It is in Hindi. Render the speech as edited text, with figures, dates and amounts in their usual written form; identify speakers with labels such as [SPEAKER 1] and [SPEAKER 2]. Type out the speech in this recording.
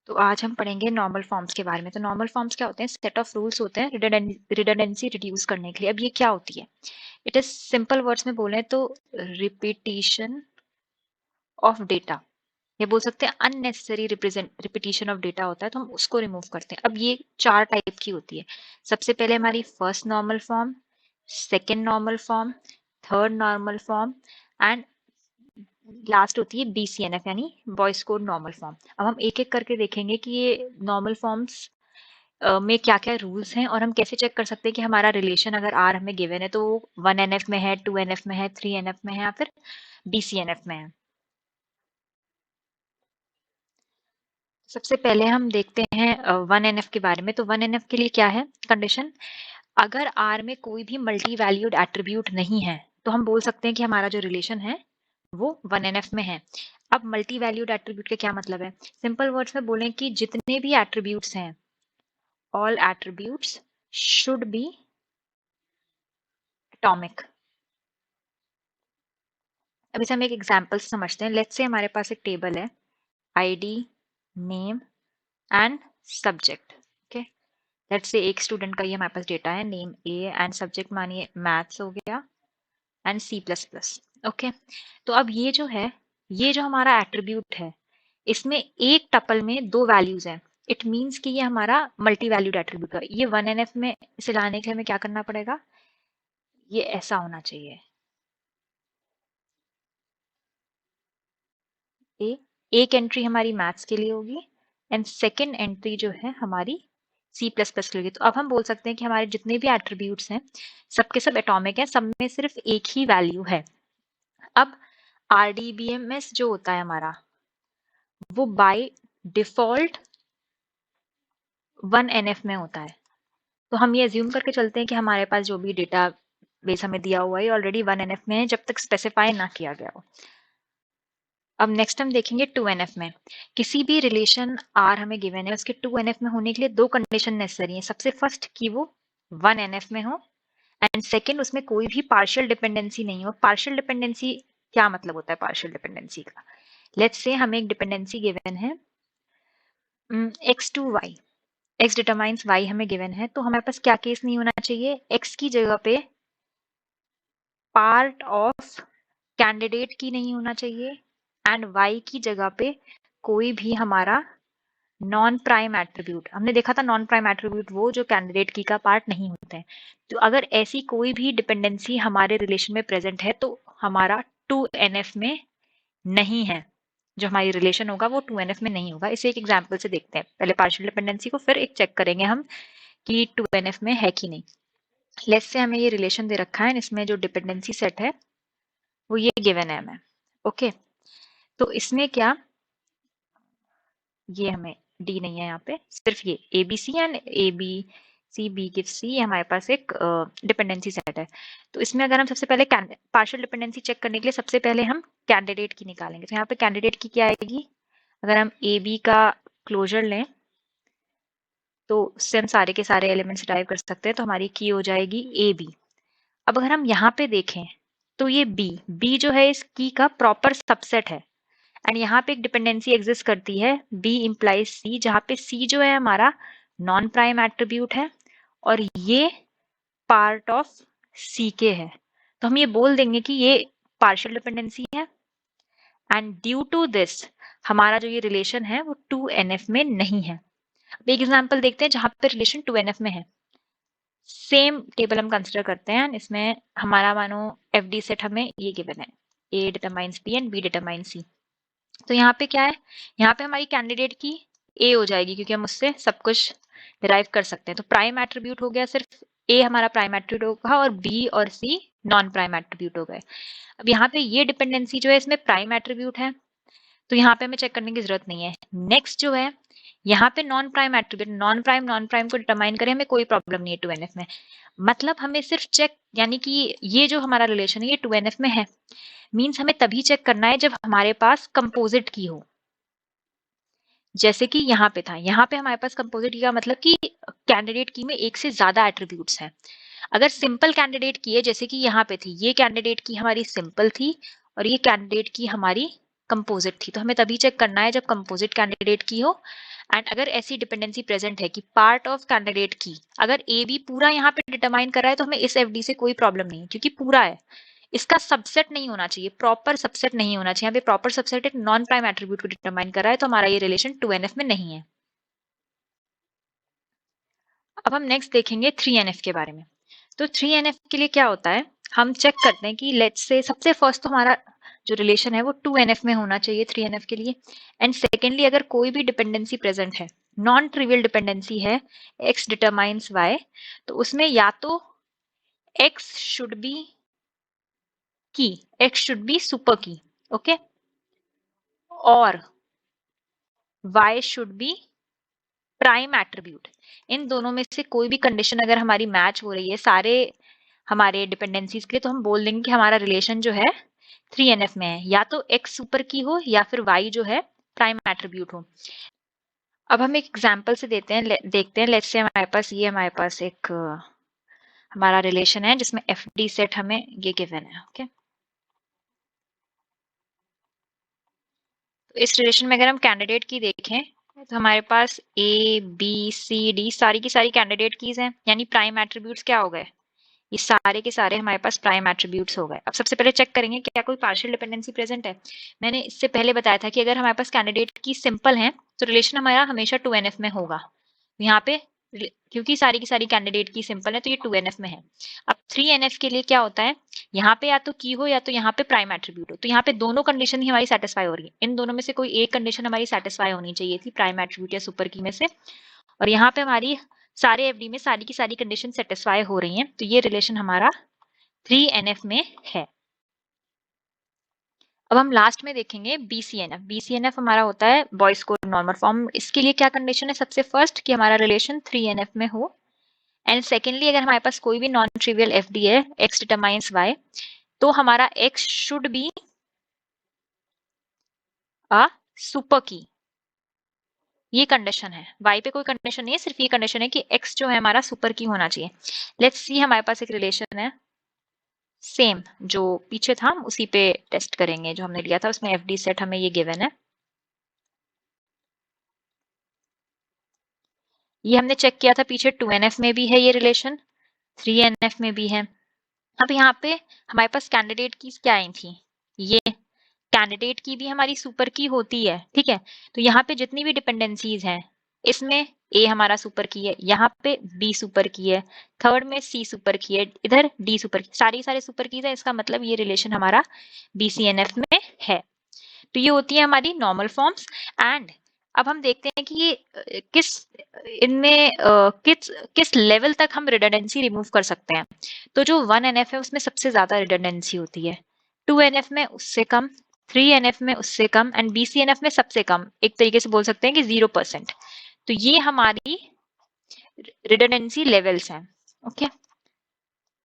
[SPEAKER 1] तो आज हम पढ़ेंगे नॉर्मल फॉर्म्स के बारे में। तो नॉर्मल फॉर्म्स क्या होते हैं? सेट ऑफ रूल्स होते हैं रिडंडेंसी रिड्यूस करने के लिए। अब ये क्या होती है? इट इज सिंपल वर्ड्स में बोले तो रिपीटिशन ऑफ डेटा, ये बोल सकते हैं अननेसेसरी रिपीटिशन ऑफ डेटा होता है, तो हम उसको रिमूव करते हैं। अब ये चार टाइप की होती है। सबसे पहले हमारी first normal form, second normal form, third normal form and last होती है BCNF यानी बॉयज कोड नॉर्मल फॉर्म। अब हम एक एक करके देखेंगे कि ये नॉर्मल फॉर्म्स में क्या क्या रूल्स हैं और हम कैसे चेक कर सकते हैं कि हमारा रिलेशन अगर आर हमें गिवन है तो 1NF में है, 2NF में है, 3NF में है या फिर BCNF में है। सबसे पहले हम देखते हैं 1NF के बारे में। तो 1NF के लिए क्या है कंडीशन? अगर आर में कोई भी मल्टी वैल्यूड एट्रीब्यूट नहीं है तो हम बोल सकते हैं कि हमारा जो रिलेशन है वो 1NF में है। अब मल्टी वैल्यूड एट्रीब्यूट का क्या मतलब है? सिंपल वर्ड्स में बोलें कि जितने भी एट्रीब्यूट्स हैं, all attributes should be atomic. अब इसे हम एक एग्जांपल से समझते हैं। लेट्स से हमारे पास एक टेबल है, ID, name and subject. Okay, let's say एक स्टूडेंट का ये हमारे पास डेटा है, नेम ए एंड सब्जेक्ट मानिए मैथ्स हो गया एंड C++। ओके, तो अब ये जो है, ये जो हमारा एट्रीब्यूट है, इसमें एक टपल में दो वैल्यूज हैं। इट मीन्स कि ये हमारा मल्टी वैल्यूड एट्रीब्यूट है। ये 1NF में इसे लाने के लिए हमें क्या करना पड़ेगा? ये ऐसा होना चाहिए। एक एंट्री हमारी मैथ्स के लिए होगी एंड सेकेंड एंट्री जो है हमारी C++ के लिए। तो अब हम बोल सकते हैं कि हमारे जितने भी एट्रीब्यूट्स हैं सबके सब एटॉमिक है, सब में सिर्फ एक ही वैल्यू है। अब RDBMS जो होता है हमारा, वो बाय डिफॉल्ट 1NF में होता है। तो हम ये अज्यूम करके चलते हैं कि हमारे पास जो भी डेटा बेस हमें दिया हुआ है ऑलरेडी 1NF में है, जब तक स्पेसिफाई ना किया गया हो। अब नेक्स्ट हम देखेंगे 2NF में। किसी भी रिलेशन R हमें गिवन है, उसके 2NF में होने के लिए दो कंडीशन नेसेसरी है। सबसे फर्स्ट कि वो 1NF में हो एंड सेकेंड उसमें कोई भी पार्शियल डिपेंडेंसी नहीं हो। पार्शियल डिपेंडेंसी क्या मतलब होता है? पार्शियल डिपेंडेंसी का, लेट्स से हमें एक डिपेंडेंसी गिवन है x to y, x determines y हमें गिवन है, तो हमारे पास क्या केस नहीं होना चाहिए? x की जगह पे पार्ट ऑफ कैंडिडेट की नहीं होना चाहिए एंड y की जगह पे कोई भी हमारा नॉन प्राइम एट्रीब्यूट। हमने देखा था नॉन प्राइम एट्रीब्यूट वो जो कैंडिडेट की का पार्ट नहीं होते हैं। तो अगर ऐसी कोई भी डिपेंडेंसी हमारे रिलेशन में प्रेजेंट है तो हमारा 2NF में नहीं है। जो हमारी रिलेशन होगा वो 2NF में नहीं होगा। इसे एक एग्जांपल से देखते हैं, पहले पार्शियल डिपेंडेंसी को, फिर एक चेक करेंगे हम कि 2NF में है कि नहीं। लेट्स से हमें ये रिलेशन दे रखा है, इसमें जो डिपेंडेंसी सेट है वो ये गिवन है हमें। ओके, तो इसमें क्या, ये हमें डी नहीं है, यहाँ पे सिर्फ ये ABC and ABC B give C हमारे पास एक डिपेंडेंसी सेट है। तो इसमें अगर हम सबसे पहले पार्शियल डिपेंडेंसी चेक करने के लिए सबसे पहले हम कैंडिडेट की निकालेंगे। तो यहाँ पे कैंडिडेट की क्या आएगी? अगर हम AB का क्लोजर लें तो उससे हम सारे के सारे एलिमेंट्स ड्राइव कर सकते हैं। तो हमारी की हो जाएगी AB। अब अगर हम यहाँ पे देखें तो ये B जो है इस की का प्रॉपर सबसेट है एंड यहाँ पे एक डिपेंडेंसी एग्जिस्ट करती है B इम्प्लाइज C, जहाँ पे C जो है हमारा नॉन प्राइम एट्रीब्यूट है और ये पार्ट ऑफ C के है। तो हम ये बोल देंगे कि ये पार्शियल डिपेंडेंसी है एंड ड्यू टू दिस हमारा जो ये रिलेशन है वो 2NF में नहीं है। अब एक एग्जांपल देखते हैं जहां पे रिलेशन 2NF में है। सेम टेबल हम कंसिडर करते हैं, इसमें हमारा मानो FD सेट हमें ये गिवन है, A determines B and B determines C। तो यहाँ पे क्या है? यहाँ पे हमारी कैंडिडेट की A हो जाएगी क्योंकि हम उससे सब कुछ डिराइव कर सकते हैं। तो प्राइम एट्रीब्यूट हो गया, सिर्फ A हमारा प्राइम एट्रीब्यूट होगा और B और C नॉन प्राइम एट्रीब्यूट हो गए। अब यहाँ पे ये डिपेंडेंसी जो है इसमें प्राइम एट्रीब्यूट है, तो यहाँ पे हमें चेक करने की जरूरत नहीं है। नेक्स्ट जो है यहाँ पे non prime attribute, non prime को डिटरमाइन करें हमें कोई प्रॉब्लम नहीं है 2NF में। मतलब हमें सिर्फ चेक, यानी कि ये जो हमारा रिलेशन है ये 2NF में है, मीन्स हमें तभी चेक करना है जब हमारे पास कंपोजिट की हो। जैसे कि यहाँ पे था, यहाँ पे हमारे पास कंपोजिट की का मतलब कि कैंडिडेट की में एक से ज्यादा एट्रीब्यूट्स हैं। अगर सिंपल कैंडिडेट की है, जैसे कि यहाँ पे थी, ये कैंडिडेट की हमारी सिंपल थी और ये कैंडिडेट की हमारी कंपोजिट थी, तो हमें तभी चेक करना है जब कंपोजिट कैंडिडेट की हो। एंड अगर ऐसी डिपेंडेंसी प्रेजेंट है कि पार्ट ऑफ कैंडिडेट की अगर ए बी पूरा यहाँ पे डिटरमाइन कर रहा है, तो हमें इस एफडी से कोई प्रॉब्लम नहीं है, क्योंकि पूरा है। इसका सबसेट नहीं होना चाहिए, प्रॉपर सबसेट नहीं होना चाहिए। यहाँ पे प्रॉपर सबसेट एक नॉन प्राइम एट्रीब्यूट को डिटरमाइन कर रहा है, तो हमारा ये रिलेशन 2NF में नहीं है। अब हम नेक्स्ट देखेंगे 3NF के बारे में। तो 3NF के लिए क्या होता है, हम चेक करते हैं कि लेट्स से सबसे फर्स्ट तो हमारा जो रिलेशन है वो 2NF में होना चाहिए 3NF के लिए। एंड सेकेंडली अगर कोई भी डिपेंडेंसी प्रेजेंट है, नॉन ट्रिवियल डिपेंडेंसी है, x डिटरमाइंस y, तो उसमें या तो x should be key, x should be super key, okay, और y should be prime attribute. इन दोनों में से कोई भी कंडीशन अगर हमारी मैच हो रही है सारे हमारे डिपेंडेंसीज के लिए, तो हम बोल देंगे कि हमारा रिलेशन जो है 3NF में है, या तो x सुपर की हो या फिर y जो है प्राइम एट्रीब्यूट हो। अब हम एक एग्जांपल से देखते हैं। लेट्स से हमारे पास एक हमारा रिलेशन है जिसमें FD सेट हमें ये गिवन है, ओके। तो इस रिलेशन में अगर हम कैंडिडेट की देखें तो हमारे पास A B C D सारी की सारी कैंडिडेट कीज हैं, यानी प्राइम एट्रीब्यूट्स क्या हो गए, ये सारे के सारे हमारे पास प्राइम एट्रीब्यूट्स हो गए। अब सबसे पहले चेक करेंगे क्या कोई पार्शियल डिपेंडेंसी प्रेजेंट है। मैंने इससे पहले बताया था कि अगर हमारे पास कैंडिडेट की सिंपल है तो रिलेशन हमारा हमेशा 2NF में होगा। यहाँ पे क्योंकि सारी की सारी कैंडिडेट की सिंपल है तो ये 2NF में है। अब 3NF के लिए क्या होता है, यहाँ पे या तो की हो या तो यहाँ पे प्राइम एट्रीब्यूट हो, तो यहाँ पे दोनों कंडीशन ही हमारी सेटिस्फाई हो रही है। इन दोनों में से कोई एक कंडीशन हमारी सेटिस्फाई होनी चाहिए थी, प्राइम एट्रीब्यूट या सुपर की में से, और यहाँ पे हमारी सारे एफडी में सारी की सारी कंडीशन सेटिस्फाई हो रही हैं, तो ये रिलेशन हमारा 3NF में है। अब हम लास्ट में देखेंगे BCNF। BCNF हमारा होता है बॉयज कोड नॉर्मल फॉर्म। इसके लिए क्या कंडीशन है, सबसे फर्स्ट कि हमारा रिलेशन 3NF में हो, एंड सेकेंडली अगर हमारे पास कोई भी नॉन ट्रिवियल एफडी है x डिटरमाइंस y, तो हमारा x should be a super की। ये कंडीशन है, y पे कोई कंडीशन नहीं है, सिर्फ ये कंडीशन है कि x जो है हमारा सुपर की होना चाहिए। लेट्स सी हमारे पास एक रिलेशन है सेम जो पीछे था, हम उसी पे टेस्ट करेंगे जो हमने लिया था, उसमें एफडी सेट हमें ये गिवन है। ये हमने चेक किया था पीछे 2NF में भी है ये रिलेशन, 3NF में भी है। अब यहाँ पे हमारे पास कैंडिडेट की क्या आई थी, ये कैंडिडेट की भी हमारी सुपर की होती है, ठीक है। तो यहाँ पे जितनी भी डिपेंडेंसीज हैं इसमें A हमारा सुपर की है, यहाँ पे B सुपर की है, थर्ड में C सुपर की है, इधर D सुपर की, सारे सुपर कीज है। इसका मतलब ये रिलेशन हमारा BCNF में है। तो ये होती है हमारी नॉर्मल फॉर्म्स। एंड अब हम देखते हैं कि ये किस इनमें किस लेवल तक हम रिडंडेंसी रिमूव कर सकते हैं। तो जो 1NF है उसमें सबसे ज्यादा रिडंडेंसी होती है, 2NF में उससे कम, 3NF में उससे कम, एंड BCNF में सबसे कम। एक तरीके से बोल सकते हैं कि 0%। तो ये हमारी रिडंडेंसी लेवल्स हैं, ओके।